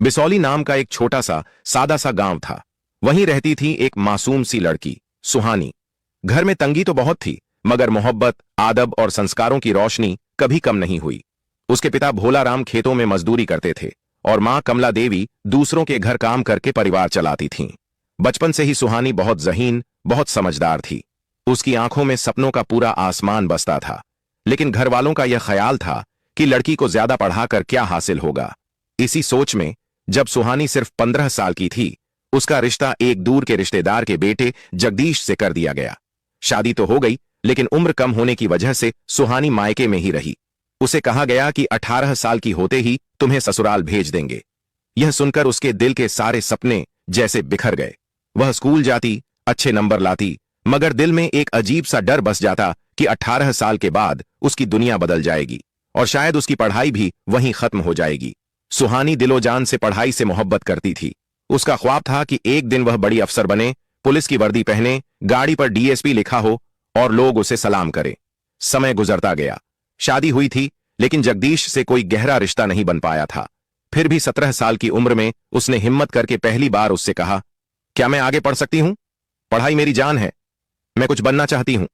बिसौली नाम का एक छोटा सा सादा सा गांव था। वहीं रहती थी एक मासूम सी लड़की, सुहानी। घर में तंगी तो बहुत थी, मगर मोहब्बत, आदब और संस्कारों की रोशनी कभी कम नहीं हुई। उसके पिता भोला राम खेतों में मजदूरी करते थे और मां कमला देवी दूसरों के घर काम करके परिवार चलाती थीं। बचपन से ही सुहानी बहुत ज़हीन, बहुत समझदार थी। उसकी आंखों में सपनों का पूरा आसमान बसता था। लेकिन घर वालों का यह ख्याल था कि लड़की को ज्यादा पढ़ाकर क्या हासिल होगा। इसी सोच में जब सुहानी सिर्फ 15 साल की थी, उसका रिश्ता एक दूर के रिश्तेदार के बेटे जगदीश से कर दिया गया। शादी तो हो गई, लेकिन उम्र कम होने की वजह से सुहानी मायके में ही रही। उसे कहा गया कि 18 साल की होते ही तुम्हें ससुराल भेज देंगे। यह सुनकर उसके दिल के सारे सपने जैसे बिखर गए। वह स्कूल जाती, अच्छे नंबर लाती, मगर दिल में एक अजीब सा डर बस जाता कि 18 साल के बाद उसकी दुनिया बदल जाएगी और शायद उसकी पढ़ाई भी वहीं खत्म हो जाएगी। सुहानी दिलो जान से पढ़ाई से मोहब्बत करती थी। उसका ख्वाब था कि एक दिन वह बड़ी अफसर बने, पुलिस की वर्दी पहने, गाड़ी पर डीएसपी लिखा हो और लोग उसे सलाम करें। समय गुजरता गया। शादी हुई थी, लेकिन जगदीश से कोई गहरा रिश्ता नहीं बन पाया था। फिर भी 17 साल की उम्र में उसने हिम्मत करके पहली बार उससे कहा, क्या मैं आगे पढ़ सकती हूं? पढ़ाई मेरी जान है, मैं कुछ बनना चाहती हूं।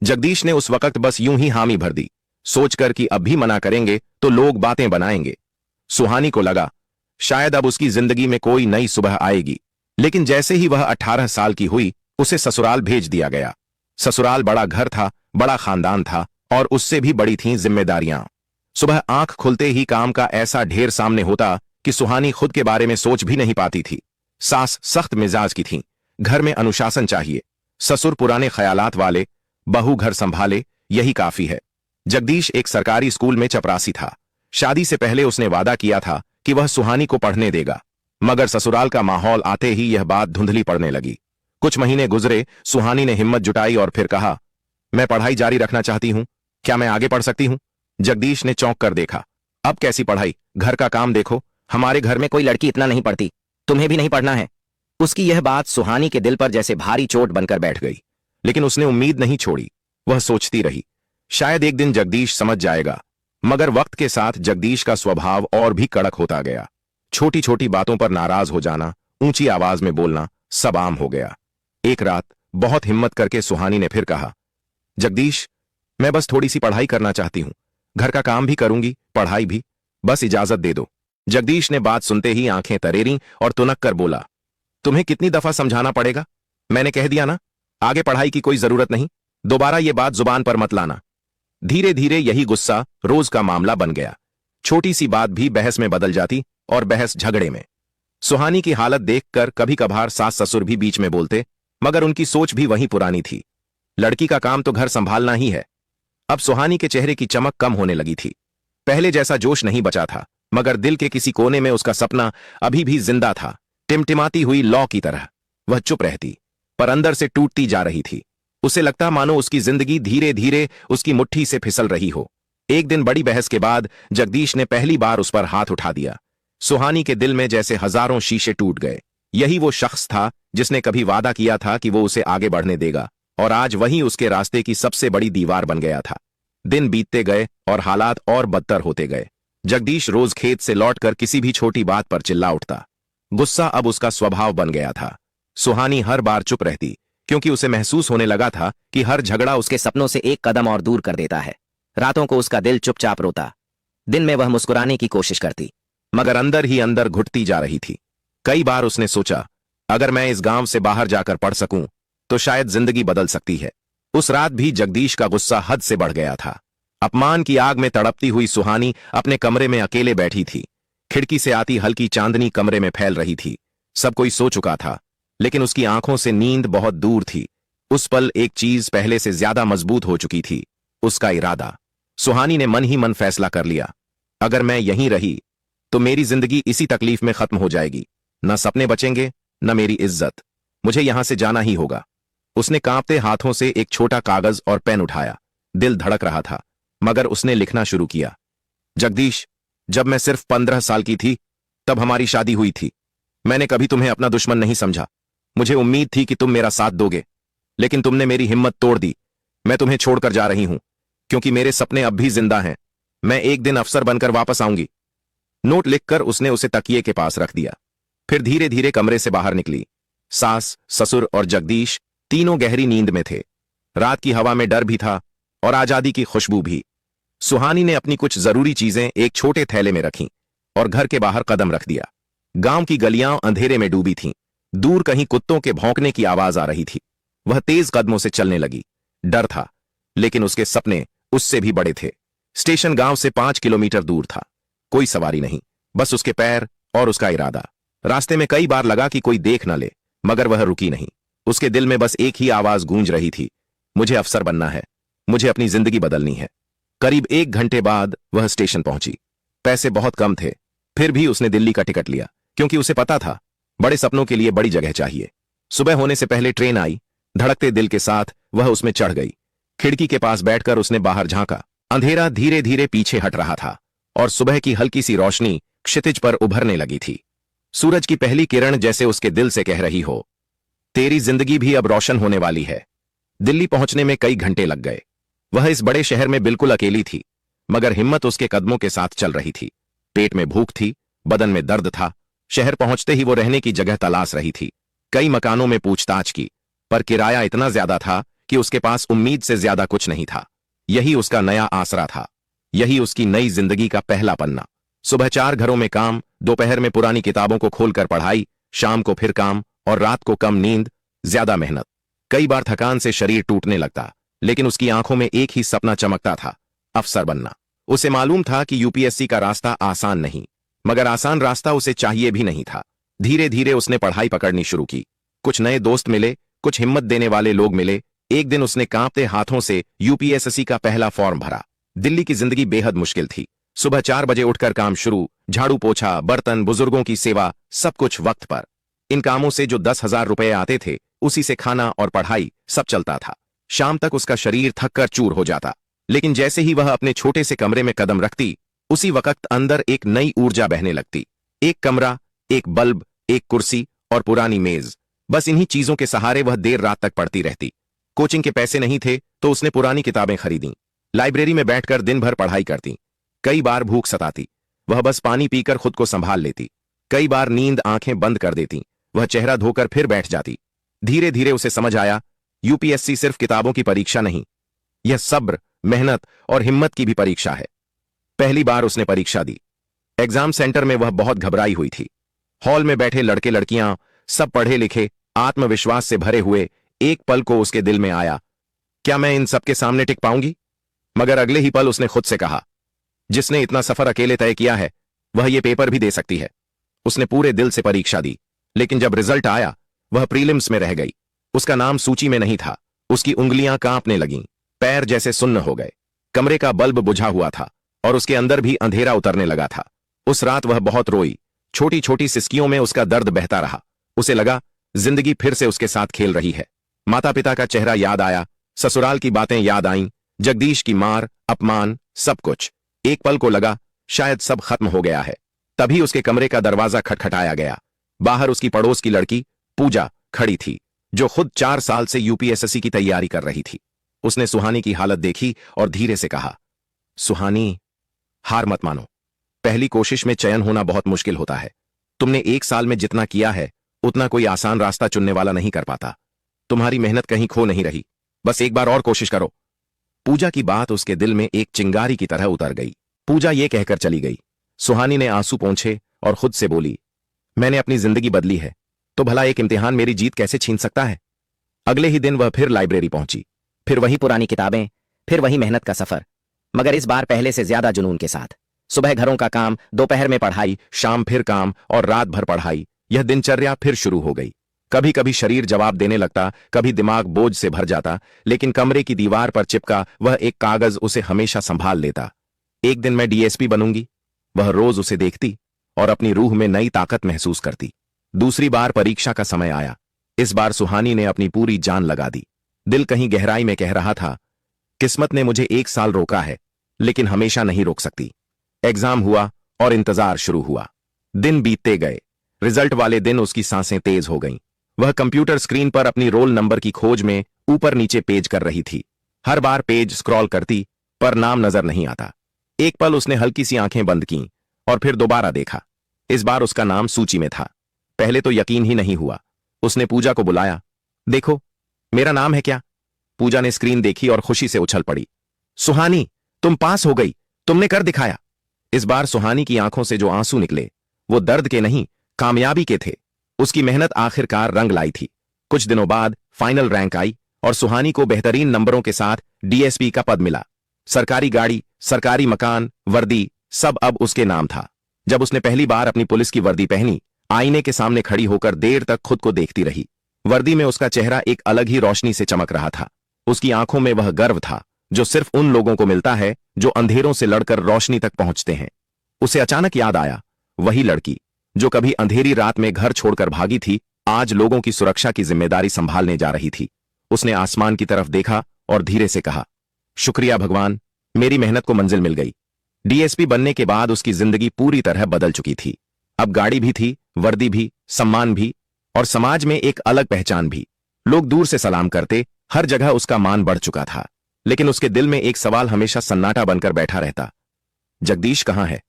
जगदीश ने उस वक्त बस यूं ही हामी भर दी, सोचकर कि अब भी मना करेंगे तो लोग बातें बनाएंगे। सुहानी को लगा शायद अब उसकी जिंदगी में कोई नई सुबह आएगी। लेकिन जैसे ही वह 18 साल की हुई, उसे ससुराल भेज दिया गया। ससुराल बड़ा घर था, बड़ा खानदान था और उससे भी बड़ी थीं जिम्मेदारियां। सुबह आंख खुलते ही काम का ऐसा ढेर सामने होता कि सुहानी खुद के बारे में सोच भी नहीं पाती थी। सास सख्त मिजाज की थीं, घर में अनुशासन चाहिए। ससुर पुराने ख्यालात वाले, बहू घर संभाले, यही काफी है। जगदीश एक सरकारी स्कूल में चपरासी था। शादी से पहले उसने वादा किया था कि वह सुहानी को पढ़ने देगा, मगर ससुराल का माहौल आते ही यह बात धुंधली पड़ने लगी। कुछ महीने गुजरे, सुहानी ने हिम्मत जुटाई और फिर कहा, मैं पढ़ाई जारी रखना चाहती हूं, क्या मैं आगे पढ़ सकती हूं? जगदीश ने चौंक कर देखा, अब कैसी पढ़ाई, घर का काम देखो, हमारे घर में कोई लड़की इतना नहीं पढ़ती, तुम्हें भी नहीं पढ़ना है। उसकी यह बात सुहानी के दिल पर जैसे भारी चोट बनकर बैठ गई। लेकिन उसने उम्मीद नहीं छोड़ी। वह सोचती रही, शायद एक दिन जगदीश समझ जाएगा। मगर वक्त के साथ जगदीश का स्वभाव और भी कड़क होता गया। छोटी छोटी बातों पर नाराज हो जाना, ऊंची आवाज में बोलना, सब आम हो गया। एक रात बहुत हिम्मत करके सुहानी ने फिर कहा, जगदीश, मैं बस थोड़ी सी पढ़ाई करना चाहती हूं, घर का काम भी करूंगी, पढ़ाई भी, बस इजाजत दे दो। जगदीश ने बात सुनते ही आंखें तरेरी और तुनक कर बोला, तुम्हें कितनी दफा समझाना पड़ेगा? मैंने कह दिया ना, आगे पढ़ाई की कोई जरूरत नहीं, दोबारा ये बात जुबान पर मत लाना। धीरे धीरे यही गुस्सा रोज का मामला बन गया। छोटी सी बात भी बहस में बदल जाती और बहस झगड़े में। सुहानी की हालत देखकर कभी कभार सास ससुर भी बीच में बोलते, मगर उनकी सोच भी वही पुरानी थी। लड़की का काम तो घर संभालना ही है। अब सुहानी के चेहरे की चमक कम होने लगी थी। पहले जैसा जोश नहीं बचा था, मगर दिल के किसी कोने में उसका सपना अभी भी जिंदा था, टिमटिमाती हुई लौ की तरह। वह चुप रहती, पर अंदर से टूटती जा रही थी। उसे लगता मानो उसकी जिंदगी धीरे धीरे उसकी मुट्ठी से फिसल रही हो। एक दिन बड़ी बहस के बाद जगदीश ने पहली बार उस पर हाथ उठा दिया। सुहानी के दिल में जैसे हजारों शीशे टूट गए। यही वो शख्स था जिसने कभी वादा किया था कि वो उसे आगे बढ़ने देगा, और आज वही उसके रास्ते की सबसे बड़ी दीवार बन गया था। दिन बीतते गए और हालात और बदतर होते गए। जगदीश रोज खेत से लौटकर किसी भी छोटी बात पर चिल्ला उठता। गुस्सा अब उसका स्वभाव बन गया था। सुहानी हर बार चुप रहती, क्योंकि उसे महसूस होने लगा था कि हर झगड़ा उसके सपनों से एक कदम और दूर कर देता है। रातों को उसका दिल चुपचाप रोता। दिन में वह मुस्कुराने की कोशिश करती, मगर अंदर ही अंदर घुटती जा रही थी। कई बार उसने सोचा, अगर मैं इस गांव से बाहर जाकर पढ़ सकूं तो शायद जिंदगी बदल सकती है। उस रात भी जगदीश का गुस्सा हद से बढ़ गया था। अपमान की आग में तड़पती हुई सुहानी अपने कमरे में अकेले बैठी थी। खिड़की से आती हल्की चांदनी कमरे में फैल रही थी। सब कोई सो चुका था, लेकिन उसकी आंखों से नींद बहुत दूर थी। उस पल एक चीज पहले से ज्यादा मजबूत हो चुकी थी, उसका इरादा। सुहानी ने मन ही मन फैसला कर लिया, अगर मैं यहीं रही तो मेरी जिंदगी इसी तकलीफ में खत्म हो जाएगी। न सपने बचेंगे, न मेरी इज्जत। मुझे यहां से जाना ही होगा। उसने कांपते हाथों से एक छोटा कागज और पेन उठाया। दिल धड़क रहा था, मगर उसने लिखना शुरू किया। जगदीश, जब मैं सिर्फ 15 साल की थी तब हमारी शादी हुई थी। मैंने कभी तुम्हें अपना दुश्मन नहीं समझा। मुझे उम्मीद थी कि तुम मेरा साथ दोगे, लेकिन तुमने मेरी हिम्मत तोड़ दी। मैं तुम्हें छोड़कर जा रही हूं, क्योंकि मेरे सपने अब भी जिंदा हैं। मैं एक दिन अफसर बनकर वापस आऊंगी। नोट लिखकर उसने उसे तकिए के पास रख दिया। फिर धीरे धीरे कमरे से बाहर निकली। सास, ससुर और जगदीश तीनों गहरी नींद में थे। रात की हवा में डर भी था और आजादी की खुशबू भी। सुहानी ने अपनी कुछ जरूरी चीजें एक छोटे थैले में रखीं और घर के बाहर कदम रख दिया। गांव की गलियां अंधेरे में डूबी थीं। दूर कहीं कुत्तों के भौंकने की आवाज आ रही थी। वह तेज कदमों से चलने लगी। डर था, लेकिन उसके सपने उससे भी बड़े थे। स्टेशन गांव से 5 किलोमीटर दूर था। कोई सवारी नहीं, बस उसके पैर और उसका इरादा। रास्ते में कई बार लगा कि कोई देख न ले, मगर वह रुकी नहीं। उसके दिल में बस एक ही आवाज गूंज रही थी, मुझे अफसर बनना है, मुझे अपनी जिंदगी बदलनी है। करीब 1 घंटे बाद वह स्टेशन पहुंची। पैसे बहुत कम थे, फिर भी उसने दिल्ली का टिकट लिया, क्योंकि उसे पता था बड़े सपनों के लिए बड़ी जगह चाहिए। सुबह होने से पहले ट्रेन आई। धड़कते दिल के साथ वह उसमें चढ़ गई। खिड़की के पास बैठकर उसने बाहर झांका। अंधेरा धीरे धीरे पीछे हट रहा था और सुबह की हल्की सी रोशनी क्षितिज पर उभरने लगी थी। सूरज की पहली किरण जैसे उसके दिल से कह रही हो, तेरी जिंदगी भी अब रोशन होने वाली है। दिल्ली पहुंचने में कई घंटे लग गए। वह इस बड़े शहर में बिल्कुल अकेली थी, मगर हिम्मत उसके कदमों के साथ चल रही थी। पेट में भूख थी, बदन में दर्द था। शहर पहुंचते ही वो रहने की जगह तलाश रही थी। कई मकानों में पूछताछ की, पर किराया इतना ज्यादा था कि उसके पास उम्मीद से ज्यादा कुछ नहीं था। यही उसका नया आसरा था, यही उसकी नई जिंदगी का पहला पन्ना। सुबह 4 घरों में काम, दोपहर में पुरानी किताबों को खोलकर पढ़ाई, शाम को फिर काम और रात को कम नींद, ज्यादा मेहनत। कई बार थकान से शरीर टूटने लगता, लेकिन उसकी आंखों में एक ही सपना चमकता था, अफसर बनना। उसे मालूम था कि यूपीएससी का रास्ता आसान नहीं, मगर आसान रास्ता उसे चाहिए भी नहीं था। धीरे धीरे उसने पढ़ाई पकड़नी शुरू की। कुछ नए दोस्त मिले, कुछ हिम्मत देने वाले लोग मिले। एक दिन उसने कांपते हाथों से यूपीएससी का पहला फॉर्म भरा। दिल्ली की जिंदगी बेहद मुश्किल थी। सुबह 4 बजे उठकर काम शुरू, झाड़ू पोछा, बर्तन, बुजुर्गों की सेवा, सब कुछ वक्त पर। इन कामों से जो 10,000 रुपए आते थे, उसी से खाना और पढ़ाई सब चलता था। शाम तक उसका शरीर थक कर चूर हो जाता, लेकिन जैसे ही वह अपने छोटे से कमरे में कदम रखती, उसी वक्त अंदर एक नई ऊर्जा बहने लगती। एक कमरा, एक बल्ब, एक कुर्सी और पुरानी मेज, बस इन्हीं चीजों के सहारे वह देर रात तक पढ़ती रहती। कोचिंग के पैसे नहीं थे तो उसने पुरानी किताबें खरीदी। लाइब्रेरी में बैठकर दिन भर पढ़ाई करती। कई बार भूख सताती, वह बस पानी पीकर खुद को संभाल लेती। कई बार नींद आंखें बंद कर देती, वह चेहरा धोकर फिर बैठ जाती। धीरे धीरे उसे समझ आया, यूपीएससी सिर्फ किताबों की परीक्षा नहीं, यह सब्र, मेहनत और हिम्मत की भी परीक्षा है। पहली बार उसने परीक्षा दी। एग्जाम सेंटर में वह बहुत घबराई हुई थी। हॉल में बैठे लड़के लड़कियां सब पढ़े लिखे, आत्मविश्वास से भरे हुए। एक पल को उसके दिल में आया, क्या मैं इन सबके सामने टिक पाऊंगी? मगर अगले ही पल उसने खुद से कहा, जिसने इतना सफर अकेले तय किया है, वह ये पेपर भी दे सकती है। उसने पूरे दिल से परीक्षा दी, लेकिन जब रिजल्ट आया, वह प्रीलिम्स में रह गई। उसका नाम सूची में नहीं था। उसकी उंगलियां कांपने लगीं, पैर जैसे सुन्न हो गए। कमरे का बल्ब बुझा हुआ था और उसके अंदर भी अंधेरा उतरने लगा था। उस रात वह बहुत रोई। छोटी छोटी सिसकियों में उसका दर्द बहता रहा। उसे लगा जिंदगी फिर से उसके साथ खेल रही है। माता पिता का चेहरा याद आया, ससुराल की बातें याद आईं, जगदीश की मार, अपमान, सब कुछ। एक पल को लगा शायद सब खत्म हो गया है। तभी उसके कमरे का दरवाजा खटखटाया गया। बाहर उसकी पड़ोस की लड़की पूजा खड़ी थी, जो खुद 4 साल से यूपीएससी की तैयारी कर रही थी। उसने सुहानी की हालत देखी और धीरे से कहा, सुहानी, हार मत मानो। पहली कोशिश में चयन होना बहुत मुश्किल होता है। तुमने 1 साल में जितना किया है, उतना कोई आसान रास्ता चुनने वाला नहीं कर पाता। तुम्हारी मेहनत कहीं खो नहीं रही, बस एक बार और कोशिश करो। पूजा की बात उसके दिल में एक चिंगारी की तरह उतर गई। पूजा ये कहकर चली गई। सुहानी ने आंसू पोंछे और खुद से बोली, मैंने अपनी जिंदगी बदली है, तो भला एक इम्तिहान मेरी जीत कैसे छीन सकता है? अगले ही दिन वह फिर लाइब्रेरी पहुंची। फिर वही पुरानी किताबें, फिर वही मेहनत का सफर, मगर इस बार पहले से ज्यादा जुनून के साथ। सुबह घरों का काम, दोपहर में पढ़ाई, शाम फिर काम और रात भर पढ़ाई। यह दिनचर्या फिर शुरू हो गई। कभी कभी शरीर जवाब देने लगता, कभी दिमाग बोझ से भर जाता, लेकिन कमरे की दीवार पर चिपका वह एक कागज उसे हमेशा संभाल लेता। एक दिन मैं डीएसपी बनूंगी, वह रोज उसे देखती और अपनी रूह में नई ताकत महसूस करती। दूसरी बार परीक्षा का समय आया। इस बार सुहानी ने अपनी पूरी जान लगा दी। दिल कहीं गहराई में कह रहा था, किस्मत ने मुझे 1 साल रोका है, लेकिन हमेशा नहीं रोक सकती। एग्जाम हुआ और इंतजार शुरू हुआ। दिन बीतते गए। रिजल्ट वाले दिन उसकी सांसें तेज हो गईं। वह कंप्यूटर स्क्रीन पर अपनी रोल नंबर की खोज में ऊपर नीचे पेज कर रही थी। हर बार पेज स्क्रॉल करती, पर नाम नजर नहीं आता। एक पल उसने हल्की सी आंखें बंद कीं और फिर दोबारा देखा। इस बार उसका नाम सूची में था। पहले तो यकीन ही नहीं हुआ। उसने पूजा को बुलाया। देखो, मेरा नाम है क्या? पूजा ने स्क्रीन देखी और खुशी से उछल पड़ी। सुहानी, तुम पास हो गई, तुमने कर दिखाया। इस बार सुहानी की आंखों से जो आंसू निकले वो दर्द के नहीं, कामयाबी के थे। उसकी मेहनत आखिरकार रंग लाई थी। कुछ दिनों बाद फाइनल रैंक आई और सुहानी को बेहतरीन नंबरों के साथ डीएसपी का पद मिला। सरकारी गाड़ी, सरकारी मकान, वर्दी, सब अब उसके नाम था। जब उसने पहली बार अपनी पुलिस की वर्दी पहनी, आईने के सामने खड़ी होकर देर तक खुद को देखती रही। वर्दी में उसका चेहरा एक अलग ही रोशनी से चमक रहा था। उसकी आंखों में वह गर्व था जो सिर्फ उन लोगों को मिलता है जो अंधेरों से लड़कर रोशनी तक पहुंचते हैं। उसे अचानक याद आया, वही लड़की जो कभी अंधेरी रात में घर छोड़कर भागी थी, आज लोगों की सुरक्षा की जिम्मेदारी संभालने जा रही थी। उसने आसमान की तरफ देखा और धीरे से कहा, शुक्रिया भगवान, मेरी मेहनत को मंजिल मिल गई। डीएसपी बनने के बाद उसकी जिंदगी पूरी तरह बदल चुकी थी। अब गाड़ी भी थी, वर्दी भी, सम्मान भी और समाज में एक अलग पहचान भी। लोग दूर से सलाम करते, हर जगह उसका मान बढ़ चुका था। लेकिन उसके दिल में एक सवाल हमेशा सन्नाटा बनकर बैठा रहता, जगदीश कहां है,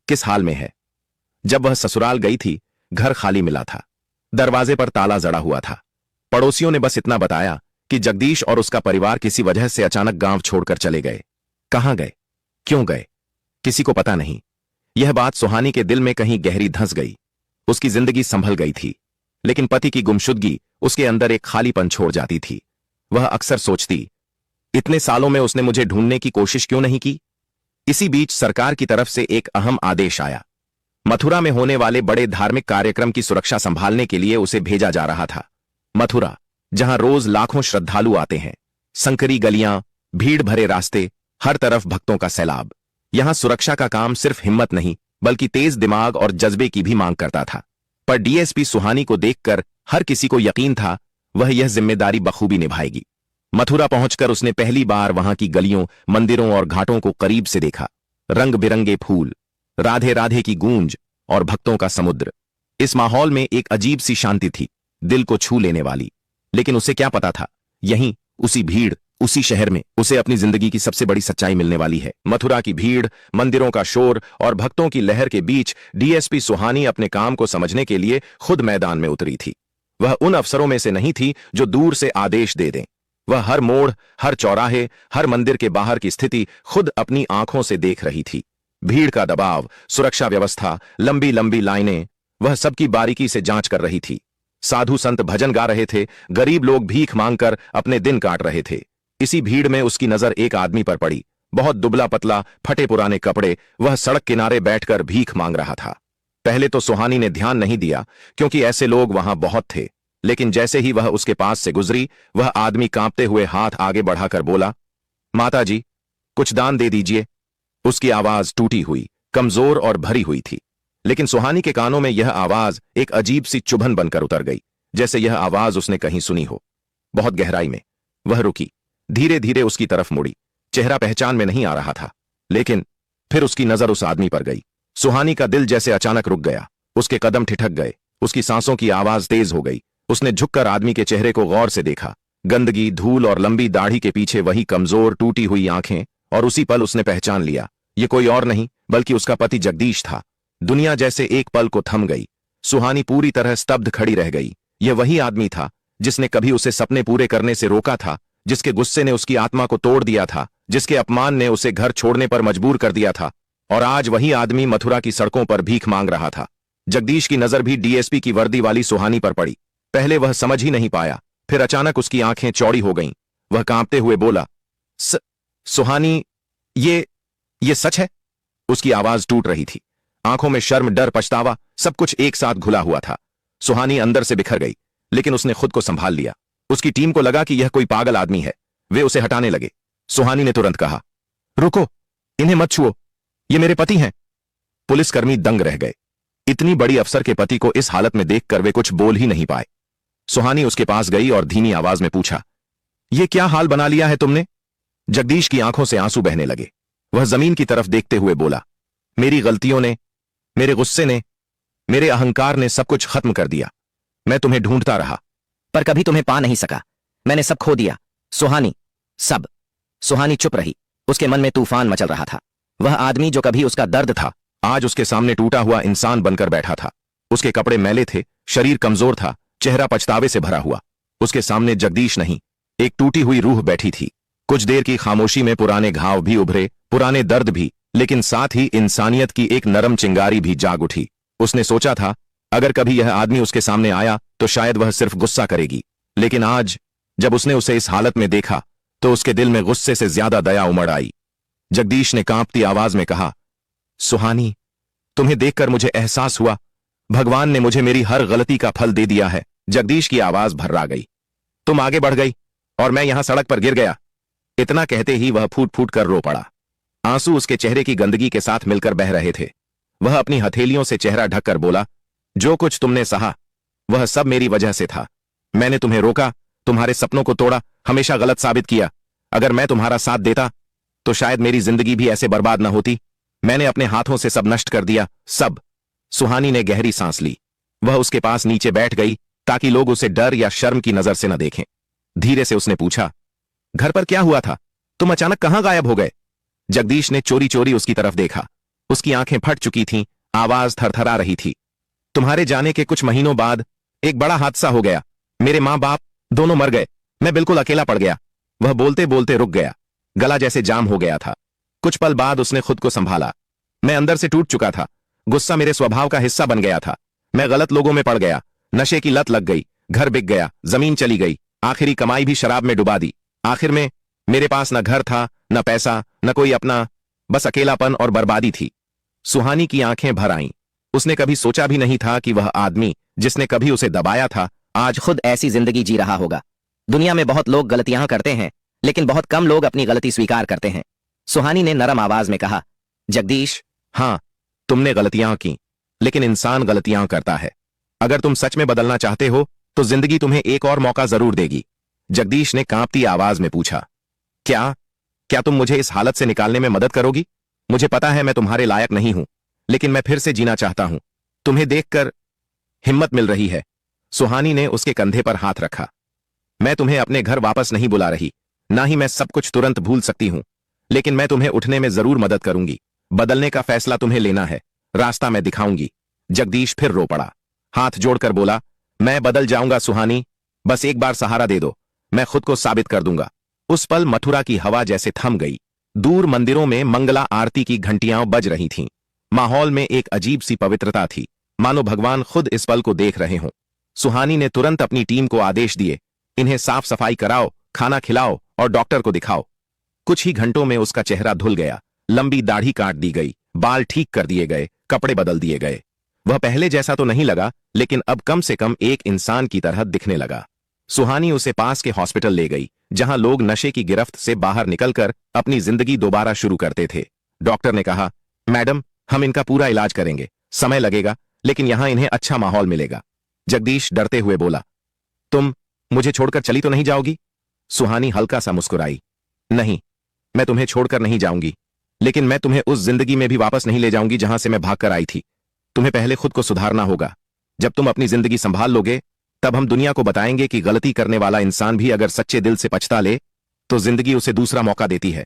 किस हाल में है? जब वह ससुराल गई थी, घर खाली मिला था। दरवाजे पर ताला जड़ा हुआ था। पड़ोसियों ने बस इतना बताया कि जगदीश और उसका परिवार किसी वजह से अचानक गांव छोड़कर चले गए। कहां गए, क्यों गए, किसी को पता नहीं। यह बात सुहानी के दिल में कहीं गहरी धंस गई। उसकी जिंदगी संभल गई थी, लेकिन पति की गुमशुदगी उसके अंदर एक खालीपन छोड़ जाती थी। वह अक्सर सोचती, इतने सालों में उसने मुझे ढूंढने की कोशिश क्यों नहीं की? इसी बीच सरकार की तरफ से एक अहम आदेश आया। मथुरा में होने वाले बड़े धार्मिक कार्यक्रम की सुरक्षा संभालने के लिए उसे भेजा जा रहा था। मथुरा, जहां रोज लाखों श्रद्धालु आते हैं, संकरी गलियां, भीड़ भरे रास्ते, हर तरफ भक्तों का सैलाब। यहां सुरक्षा का काम सिर्फ हिम्मत नहीं बल्कि तेज दिमाग और जज्बे की भी मांग करता था। पर डीएसपी सुहानी को देखकर हर किसी को यकीन था वह यह जिम्मेदारी बखूबी निभाएगी। मथुरा पहुंचकर उसने पहली बार वहां की गलियों, मंदिरों और घाटों को करीब से देखा। रंग बिरंगे फूल, राधे राधे की गूंज और भक्तों का समुद्र। इस माहौल में एक अजीब सी शांति थी, दिल को छू लेने वाली। लेकिन उसे क्या पता था, यहीं उसी भीड़, उसी शहर में उसे अपनी जिंदगी की सबसे बड़ी सच्चाई मिलने वाली है। मथुरा की भीड़, मंदिरों का शोर और भक्तों की लहर के बीच डीएसपी सुहानी अपने काम को समझने के लिए खुद मैदान में उतरी थी। वह उन अफसरों में से नहीं थी जो दूर से आदेश दे दें। वह हर मोड़, हर चौराहे, हर मंदिर के बाहर की स्थिति खुद अपनी आंखों से देख रही थी। भीड़ का दबाव, सुरक्षा व्यवस्था, लंबी लंबी लाइनें, वह सबकी बारीकी से जांच कर रही थी। साधु संत भजन गा रहे थे, गरीब लोग भीख मांगकर अपने दिन काट रहे थे। इसी भीड़ में उसकी नजर एक आदमी पर पड़ी, बहुत दुबला पतला, फटे पुराने कपड़े। वह सड़क किनारे बैठकर भीख मांग रहा था। पहले तो सुहानी ने ध्यान नहीं दिया क्योंकि ऐसे लोग वहां बहुत थे। लेकिन जैसे ही वह उसके पास से गुजरी, वह आदमी कांपते हुए हाथ आगे बढ़ाकर बोला, माता जी, कुछ दान दे दीजिए। उसकी आवाज टूटी हुई, कमजोर और भरी हुई थी। लेकिन सुहानी के कानों में यह आवाज एक अजीब सी चुभन बनकर उतर गई, जैसे यह आवाज उसने कहीं सुनी हो, बहुत गहराई में। वह रुकी, धीरे धीरे उसकी तरफ मुड़ी। चेहरा पहचान में नहीं आ रहा था, लेकिन फिर उसकी नजर उस आदमी पर गई। सुहानी का दिल जैसे अचानक रुक गया। उसके कदम ठिठक गए, उसकी सांसों की आवाज तेज हो गई। उसने झुककर आदमी के चेहरे को गौर से देखा। गंदगी, धूल और लंबी दाढ़ी के पीछे वही कमजोर, टूटी हुई आंखें। और उसी पल उसने पहचान लिया, ये कोई और नहीं बल्कि उसका पति जगदीश था। दुनिया जैसे एक पल को थम गई। सुहानी पूरी तरह स्तब्ध खड़ी रह गई। यह वही आदमी था जिसने कभी उसे सपने पूरे करने से रोका था, जिसके गुस्से ने उसकी आत्मा को तोड़ दिया था, जिसके अपमान ने उसे घर छोड़ने पर मजबूर कर दिया था। और आज वही आदमी मथुरा की सड़कों पर भीख मांग रहा था। जगदीश की नजर भी डीएसपी की वर्दी वाली सुहानी पर पड़ी। पहले वह समझ ही नहीं पाया, फिर अचानक उसकी आंखें चौड़ी हो गईं। वह कांपते हुए बोला, सुहानी, ये सच है? उसकी आवाज टूट रही थी। आंखों में शर्म, डर, पछतावा, सब कुछ एक साथ घुला हुआ था। सुहानी अंदर से बिखर गई, लेकिन उसने खुद को संभाल लिया। उसकी टीम को लगा कि यह कोई पागल आदमी है। वे उसे हटाने लगे। सुहानी ने तुरंत कहा, रुको, इन्हें मत छुओ, ये मेरे पति हैं। पुलिसकर्मी दंग रह गए। इतनी बड़ी अफसर के पति को इस हालत में देखकर वे कुछ बोल ही नहीं पाए। सुहानी उसके पास गई और धीमी आवाज में पूछा, ये क्या हाल बना लिया है तुमने? जगदीश की आंखों से आंसू बहने लगे। वह जमीन की तरफ देखते हुए बोला, मेरी गलतियों ने, मेरे गुस्से ने, मेरे अहंकार ने सब कुछ खत्म कर दिया। मैं तुम्हें ढूंढता रहा पर कभी तुम्हें पा नहीं सका। मैंने सब खो दिया, सुहानी, सब। सुहानी चुप रही। उसके मन में तूफान मचल रहा था। वह आदमी जो कभी उसका दर्द था, आज उसके सामने टूटा हुआ इंसान बनकर बैठा था। उसके कपड़े मैले थे, शरीर कमजोर था, चेहरा पछतावे से भरा हुआ। उसके सामने जगदीश नहीं, एक टूटी हुई रूह बैठी थी। कुछ देर की खामोशी में पुराने घाव भी उभरे, पुराने दर्द भी, लेकिन साथ ही इंसानियत की एक नरम चिंगारी भी जाग उठी। उसने सोचा था अगर कभी यह आदमी उसके सामने आया तो शायद वह सिर्फ गुस्सा करेगी, लेकिन आज जब उसने उसे इस हालत में देखा तो उसके दिल में गुस्से से ज्यादा दया उमड़ आई। जगदीश ने कांपती आवाज में कहा, सुहानी, तुम्हें देखकर मुझे एहसास हुआ भगवान ने मुझे मेरी हर गलती का फल दे दिया है। जगदीश की आवाज भर्रा गई। तुम आगे बढ़ गई और मैं यहां सड़क पर गिर गया। इतना कहते ही वह फूट फूट कर रो पड़ा। आंसू उसके चेहरे की गंदगी के साथ मिलकर बह रहे थे। वह अपनी हथेलियों से चेहरा ढककर बोला, जो कुछ तुमने सहा वह सब मेरी वजह से था। मैंने तुम्हें रोका, तुम्हारे सपनों को तोड़ा, हमेशा गलत साबित किया। अगर मैं तुम्हारा साथ देता तो शायद मेरी जिंदगी भी ऐसे बर्बाद न होती। मैंने अपने हाथों से सब नष्ट कर दिया, सब। सुहानी ने गहरी सांस ली। वह उसके पास नीचे बैठ गई ताकि लोग उसे डर या शर्म की नजर से न देखें। धीरे से उसने पूछा, घर पर क्या हुआ था? तुम अचानक कहां गायब हो गए? जगदीश ने चोरी चोरी उसकी तरफ देखा। उसकी आंखें फट चुकी थीं, आवाज थरथरा रही थी। तुम्हारे जाने के कुछ महीनों बाद एक बड़ा हादसा हो गया। मेरे मां बाप दोनों मर गए। मैं बिल्कुल अकेला पड़ गया। वह बोलते बोलते रुक गया, गला जैसे जाम हो गया था। कुछ पल बाद उसने खुद को संभाला। मैं अंदर से टूट चुका था। गुस्सा मेरे स्वभाव का हिस्सा बन गया था। मैं गलत लोगों में पड़ गया, नशे की लत लग गई, घर बिक गया, जमीन चली गई, आखिरी कमाई भी शराब में डुबा दी। आखिर में मेरे पास न घर था, न पैसा, न कोई अपना, बस अकेलापन और बर्बादी थी। सुहानी की आंखें भर आईं। उसने कभी सोचा भी नहीं था कि वह आदमी जिसने कभी उसे दबाया था आज खुद ऐसी जिंदगी जी रहा होगा। दुनिया में बहुत लोग गलतियां करते हैं, लेकिन बहुत कम लोग अपनी गलती स्वीकार करते हैं। सुहानी ने नरम आवाज में कहा, जगदीश, हाँ, तुमने गलतियां की, लेकिन इंसान गलतियां करता है। अगर तुम सच में बदलना चाहते हो तो जिंदगी तुम्हें एक और मौका जरूर देगी। जगदीश ने कांपती आवाज में पूछा, क्या तुम मुझे इस हालत से निकालने में मदद करोगी? मुझे पता है मैं तुम्हारे लायक नहीं हूं, लेकिन मैं फिर से जीना चाहता हूं। तुम्हें देखकर हिम्मत मिल रही है। सुहानी ने उसके कंधे पर हाथ रखा। मैं तुम्हें अपने घर वापस नहीं बुला रही, ना ही मैं सब कुछ तुरंत भूल सकती हूं, लेकिन मैं तुम्हें उठने में जरूर मदद करूंगी। बदलने का फैसला तुम्हें लेना है, रास्ता मैं दिखाऊंगी। जगदीश फिर रो पड़ा, हाथ जोड़कर बोला, मैं बदल जाऊंगा सुहानी, बस एक बार सहारा दे दो, मैं खुद को साबित कर दूंगा। उस पल मथुरा की हवा जैसे थम गई। दूर मंदिरों में मंगला आरती की घंटियां बज रही थीं। माहौल में एक अजीब सी पवित्रता थी, मानो भगवान खुद इस पल को देख रहे हों। सुहानी ने तुरंत अपनी टीम को आदेश दिए, इन्हें साफ सफाई कराओ, खाना खिलाओ और डॉक्टर को दिखाओ। कुछ ही घंटों में उसका चेहरा धुल गया। लंबी दाढ़ी काट दी गई, बाल ठीक कर दिए गए, कपड़े बदल दिए गए। वह पहले जैसा तो नहीं लगा, लेकिन अब कम से कम एक इंसान की तरह दिखने लगा। सुहानी उसे पास के हॉस्पिटल ले गई, जहां लोग नशे की गिरफ्त से बाहर निकलकर अपनी जिंदगी दोबारा शुरू करते थे। डॉक्टर ने कहा, मैडम, हम इनका पूरा इलाज करेंगे, समय लगेगा, लेकिन यहां इन्हें अच्छा माहौल मिलेगा। जगदीश डरते हुए बोला, तुम मुझे छोड़कर चली तो नहीं जाओगी? सुहानी हल्का सा मुस्कुराई, नहीं, मैं तुम्हें छोड़कर नहीं जाऊंगी, लेकिन मैं तुम्हें उस जिंदगी में भी वापस नहीं ले जाऊंगी जहां से मैं भागकर आई थी। तुम्हें पहले खुद को सुधारना होगा। जब तुम अपनी जिंदगी संभाल लोगे, तब हम दुनिया को बताएंगे कि गलती करने वाला इंसान भी अगर सच्चे दिल से पछता ले तो जिंदगी उसे दूसरा मौका देती है।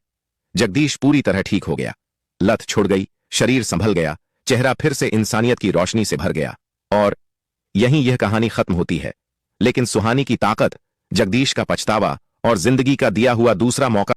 जगदीश पूरी तरह ठीक हो गया। लत छुड़ गई, शरीर संभल गया, चेहरा फिर से इंसानियत की रोशनी से भर गया। और यहीं यह कहानी खत्म होती है। लेकिन सुहानी की ताकत, जगदीश का पछतावा और जिंदगी का दिया हुआ दूसरा मौका